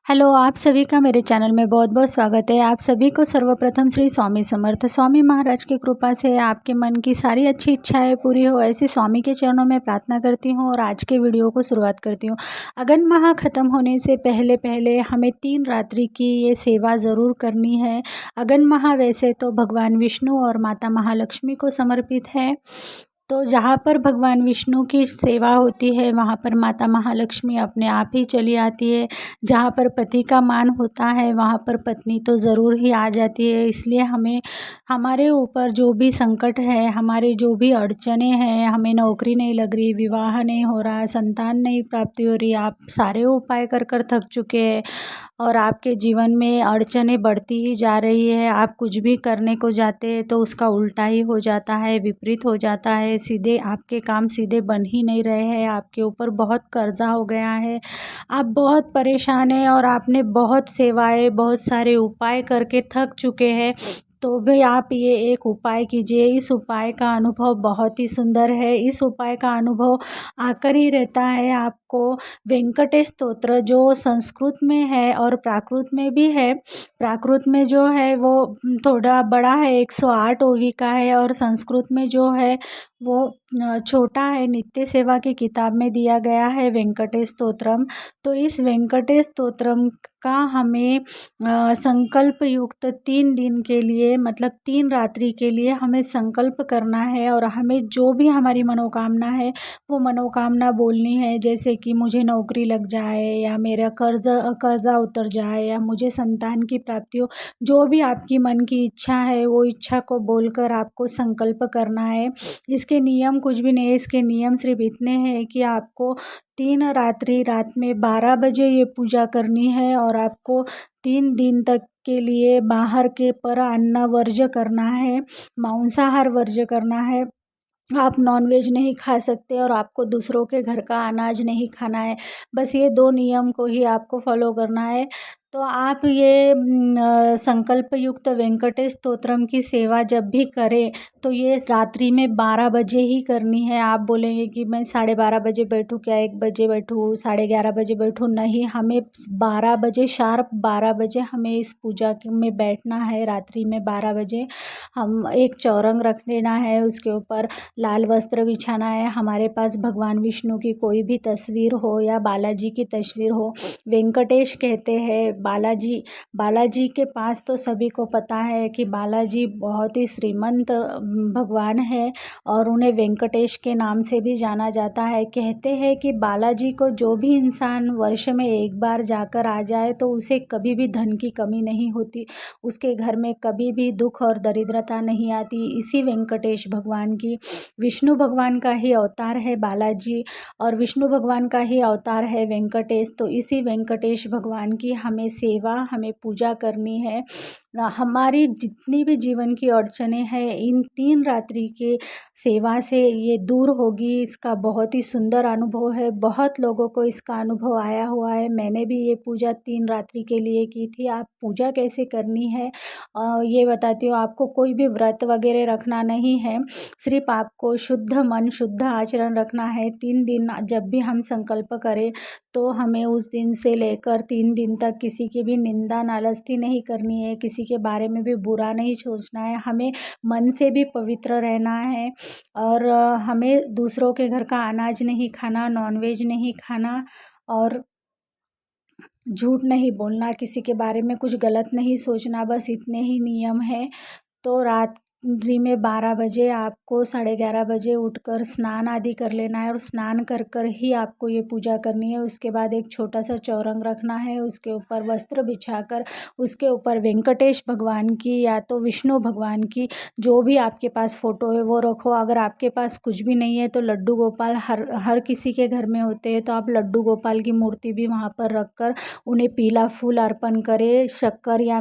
Hello, आप सभी का मेरे चैनल में बहुत-बहुत स्वागत है। आप सभी को सर्वप्रथम श्री स्वामी समर्थ स्वामी महाराज की कृपा से आपके मन की सारी अच्छी इच्छाएं पूरी हो, ऐसी स्वामी के चरणों में प्रार्थना करती हूँ और आज के वीडियो को शुरुआत करती हूँ। अगन माह ख़त्म होने से पहले हमें 3 रात्रि की ये सेवा ज़रूर करनी है। अगन माह वैसे तो भगवान विष्णु और माता महालक्ष्मी को समर्पित है, तो जहाँ पर भगवान विष्णु की सेवा होती है वहाँ पर माता महालक्ष्मी अपने आप ही चली आती है। जहाँ पर पति का मान होता है वहाँ पर पत्नी तो ज़रूर ही आ जाती है। इसलिए हमें हमारे ऊपर जो भी संकट है, हमारे जो भी अड़चनें हैं, हमें नौकरी नहीं लग रही, विवाह नहीं हो रहा, संतान नहीं प्राप्ति हो रही, आप सारे उपाय कर कर थक चुके हैं और आपके जीवन में अड़चनें बढ़ती ही जा रही है। आप कुछ भी करने को जाते हैं तो उसका उल्टा ही हो जाता है, विपरीत हो जाता है, सीधे आपके काम सीधे बन ही नहीं रहे हैं, आपके ऊपर बहुत कर्जा हो गया है, आप बहुत परेशान हैं और आपने बहुत सेवाएं, बहुत सारे उपाय करके थक चुके हैं। तो भी आप ये एक उपाय कीजिए। इस उपाय का अनुभव बहुत ही सुंदर है। इस उपाय का अनुभव आकर ही रहता है आपको। वेंकटेश स्तोत्र जो संस्कृत में है और प्राकृत में भी है। प्राकृत में जो है वो थोड़ा बड़ा है, 108 ओवी का है, और संस्कृत में जो है वो छोटा है। नित्य सेवा की किताब में दिया गया है वेंकटेश स्तोत्रम। तो इस वेंकटेश स्तोत्रम का हमें संकल्प युक्त 3 दिन के लिए, मतलब 3 रात्रि के लिए हमें संकल्प करना है और हमें जो भी हमारी मनोकामना है वो मनोकामना बोलनी है। जैसे कि मुझे नौकरी लग जाए, या मेरा कर्जा उतर जाए, या मुझे संतान की प्राप्ति हो। जो भी आपकी मन की इच्छा है वो इच्छा को बोलकर आपको संकल्प करना है। इसके नियम कुछ भी नहीं है। इसके नियम सिर्फ इतने हैं कि आपको 3 रात्रि रात में 12 बजे ये पूजा करनी है और आपको 3 दिन तक के लिए बाहर के पर अन्न वर्ज्य करना है, मांसाहार वर्ज्य करना है। आप नॉनवेज नहीं खा सकते और आपको दूसरों के घर का अनाज नहीं खाना है। बस ये 2 नियम को ही आपको फॉलो करना है। तो आप ये संकल्प युक्त वेंकटेश स्तोत्रम की सेवा जब भी करें तो ये रात्रि में 12 बजे ही करनी है। आप बोलेंगे कि मैं 12:30 बजे बैठूँ क्या, 1 बजे बैठूँ, 11:30 बजे बैठूँ? नहीं, हमें 12 बजे, शार्प 12 बजे हमें इस पूजा में बैठना है। रात्रि में 12 बजे हम एक चौरंग रख लेना है, उसके ऊपर लाल वस्त्र बिछाना है। हमारे पास भगवान विष्णु की कोई भी तस्वीर हो या बालाजी की तस्वीर हो। वेंकटेश कहते हैं बालाजी के पास तो सभी को पता है कि बालाजी बहुत ही श्रीमंत भगवान है और उन्हें वेंकटेश के नाम से भी जाना जाता है। कहते हैं कि बालाजी को जो भी इंसान वर्ष में एक बार जाकर आ जाए तो उसे कभी भी धन की कमी नहीं होती, उसके घर में कभी भी दुख और दरिद्रता नहीं आती। इसी वेंकटेश भगवान की, विष्णु भगवान का ही अवतार है बालाजी और विष्णु भगवान का ही अवतार है वेंकटेश। तो इसी वेंकटेश भगवान की हमें सेवा, हमें पूजा करनी है। हमारी जितनी भी जीवन की अड़चनें हैं इन 3 रात्रि के सेवा से ये दूर होगी। इसका बहुत ही सुंदर अनुभव है। बहुत लोगों को इसका अनुभव आया हुआ है। मैंने भी ये पूजा 3 रात्रि के लिए की थी। आप पूजा कैसे करनी है ये बताती हूँ। आपको कोई भी व्रत वगैरह रखना नहीं है, सिर्फ आपको शुद्ध मन, शुद्ध आचरण रखना है। 3 दिन जब भी हम संकल्प करें तो हमें उस दिन से लेकर 3 दिन तक किसी की भी निंदा नालस्ती नहीं करनी है, किसी के बारे में भी बुरा नहीं सोचना है। हमें मन से भी पवित्र रहना है और हमें दूसरों के घर का अनाज नहीं खाना, नॉनवेज नहीं खाना और झूठ नहीं बोलना, किसी के बारे में कुछ गलत नहीं सोचना। बस इतने ही नियम हैं। तो रात्रि में 12 बजे आपको 11:30 बजे उठकर स्नान आदि कर लेना है और स्नान कर कर ही आपको ये पूजा करनी है। उसके बाद एक छोटा सा चौरंग रखना है, उसके ऊपर वस्त्र बिछाकर उसके ऊपर वेंकटेश भगवान की या तो विष्णु भगवान की जो भी आपके पास फ़ोटो है वो रखो। अगर आपके पास कुछ भी नहीं है तो लड्डू गोपाल हर किसी के घर में होते हैं, तो आप लड्डू गोपाल की मूर्ति भी वहाँ पर रख कर उन्हें पीला फूल अर्पण करें, शक्कर या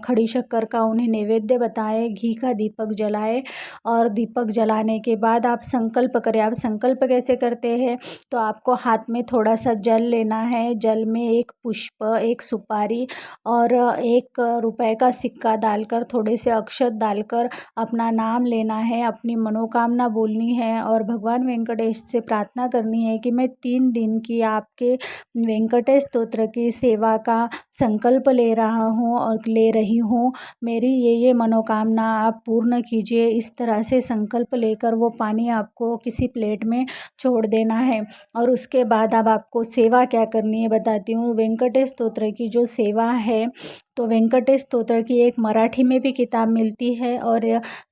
खड़ी शक्कर का उन्हें नैवेद्य बताएं, घी का दीप दीपक जलाए और दीपक जलाने के बाद आप संकल्प करें। आप संकल्प कैसे करते हैं, तो आपको हाथ में थोड़ा सा जल लेना है। जल में एक पुष्प, एक सुपारी और 1 रुपए का सिक्का डालकर, थोड़े से अक्षत डालकर अपना नाम लेना है, अपनी मनोकामना बोलनी है और भगवान वेंकटेश से प्रार्थना करनी है कि मैं 3 दिन की आपके वेंकटेश स्तोत्र की सेवा का संकल्प ले रहा हूँ और ले रही हूँ। मेरी ये मनोकामना आप पूर्ण कीजिए। इस तरह से संकल्प लेकर वो पानी आपको किसी प्लेट में छोड़ देना है। और उसके बाद अब आपको सेवा क्या करनी है बताती हूँ। वेंकटेश स्तोत्र की जो सेवा है, तो वेंकटेश स्तोत्र की एक मराठी में भी किताब मिलती है और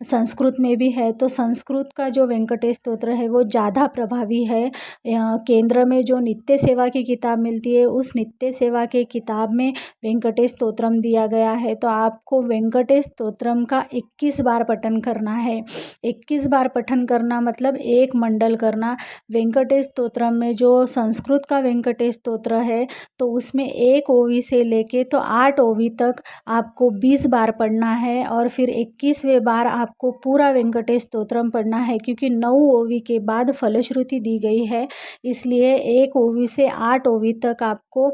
संस्कृत में भी है। तो संस्कृत का जो वेंकटेश स्तोत्र है वो ज़्यादा प्रभावी है। केंद्र में जो नित्य सेवा की किताब मिलती है, उस नित्य सेवा के किताब में वेंकटेश स्तोत्रम दिया गया है। तो आपको वेंकटेश स्तोत्रम का 21 बार पठन करना है। 21 बार पठन करना मतलब एक मंडल करना। वेंकटेश स्तोत्रम में जो संस्कृत का वेंकटेश स्तोत्र है, तो उसमें 1 ओवी से लेके तो 8 ओवी तक आपको 20 बार पढ़ना है और फिर 21वें बार आपको पूरा वेंकटेश स्तोत्रम पढ़ना है। क्योंकि 9 ओवी के बाद फलश्रुति दी गई है, इसलिए 1 ओवी से 8 ओवी तक आपको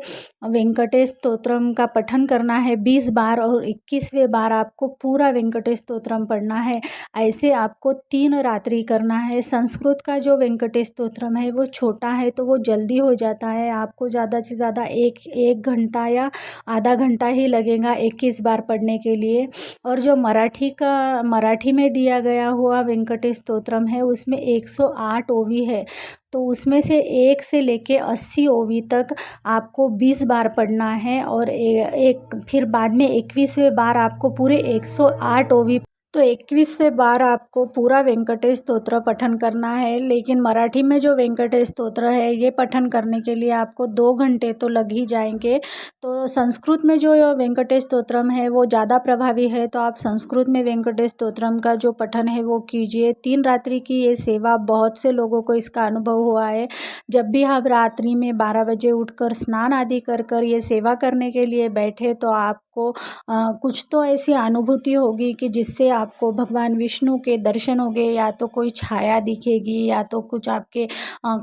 वेंकटेश स्तोत्रम का पठन करना है 20 बार और 21वें बार आपको पूरा वेंकटेश स्तोत्रम पढ़ना है। ऐसे आपको 3 रात्रि करना है। संस्कृत का जो वेंकटेश स्तोत्रम है वो छोटा है, तो वो जल्दी हो जाता है। आपको ज़्यादा से ज़्यादा एक घंटा या आधा घंटा ही लगेगा 21 बार पढ़ने के लिए। और जो मराठी में दिया गया हुआ वेंकटेश स्तोत्रम है, उसमें 108 ओवी है। तो उसमें से 1 से लेके 80 ओवी तक आपको 20 बार पढ़ना है और फिर बाद में 21वें बार आपको पूरे 108 ओवी, तो 21वें बार आपको पूरा वेंकटेश स्तोत्र पठन करना है। लेकिन मराठी में जो वेंकटेश स्तोत्र है, ये पठन करने के लिए आपको 2 घंटे तो लग ही जाएंगे। तो संस्कृत में जो वेंकटेश स्तोत्रम है वो ज़्यादा प्रभावी है, तो आप संस्कृत में वेंकटेश स्तोत्रम का जो पठन है वो कीजिए। 3 रात्रि की ये सेवा, बहुत से लोगों को इसका अनुभव हुआ है। जब भी आप रात्रि में 12 बजे उठकर स्नान आदि कर ये सेवा करने के लिए बैठे, तो आपको कुछ तो ऐसी अनुभूति होगी कि जिससे आपको भगवान विष्णु के दर्शन होंगे, या तो कोई छाया दिखेगी, या तो कुछ आपके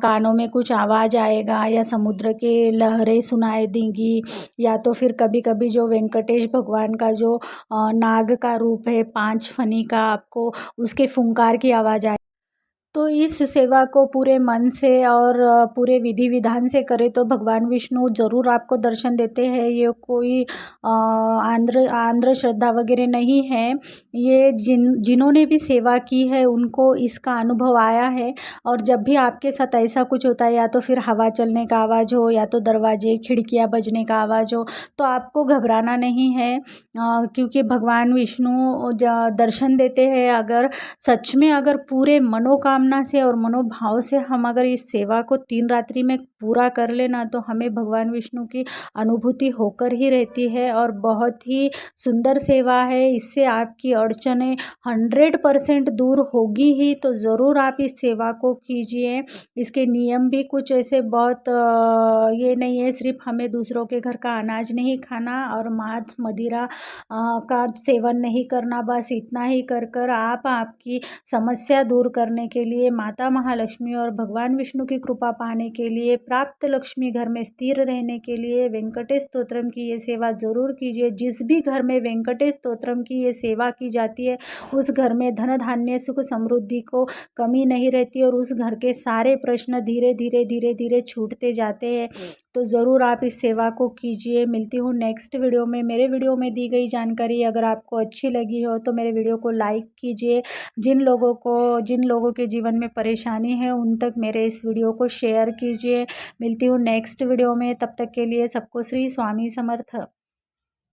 कानों में कुछ आवाज़ आएगा, या समुद्र के लहरें सुनाई देंगी, या तो फिर कभी कभी जो वेंकटेश भगवान का जो नाग का रूप है 5 फनी का, आपको उसके फुंकार की आवाज़ आए। तो इस सेवा को पूरे मन से और पूरे विधि विधान से करें तो भगवान विष्णु ज़रूर आपको दर्शन देते हैं। ये कोई आंध्र श्रद्धा वगैरह नहीं है। ये जिन्होंने भी सेवा की है उनको इसका अनुभव आया है। और जब भी आपके साथ ऐसा कुछ होता है, या तो फिर हवा चलने का आवाज़ हो, या तो दरवाजे खिड़कियाँ बजने का आवाज़ हो, तो आपको घबराना नहीं है। क्योंकि भगवान विष्णु दर्शन देते हैं। अगर सच में अगर पूरे मनोकामना से और मनोभाव से हम अगर इस सेवा को 3 रात्रि में पूरा कर लेना, तो हमें भगवान विष्णु की अनुभूति होकर ही रहती है। और बहुत ही सुंदर सेवा है। इससे आपकी अड़चनें 100% दूर होगी ही। तो ज़रूर आप इस सेवा को कीजिए। इसके नियम भी कुछ ऐसे बहुत ये नहीं है सिर्फ हमें दूसरों के घर का अनाज नहीं खाना और मांस मदिरा का सेवन नहीं करना, बस इतना ही कर आप आपकी समस्या दूर करने के लिए, माता महालक्ष्मी और भगवान विष्णु की कृपा पाने के लिए, प्राप्त लक्ष्मी घर में स्थिर रहने के लिए वेंकटेश स्तोत्रम की ये सेवा ज़रूर कीजिए। जिस भी घर में वेंकटेश स्तोत्रम की ये सेवा की जाती है, उस घर में धन धान्य सुख समृद्धि को कमी नहीं रहती और उस घर के सारे प्रश्न धीरे धीरे छूटते जाते हैं। तो ज़रूर आप इस सेवा को कीजिए। मिलती हूँ नेक्स्ट वीडियो में। मेरे वीडियो में दी गई जानकारी अगर आपको अच्छी लगी हो तो मेरे वीडियो को लाइक कीजिए। जिन लोगों के जीवन में परेशानी है उन तक मेरे इस वीडियो को शेयर कीजिए। मिलती हूँ नेक्स्ट वीडियो में, तब तक के लिए सबको श्री स्वामी समर्थ।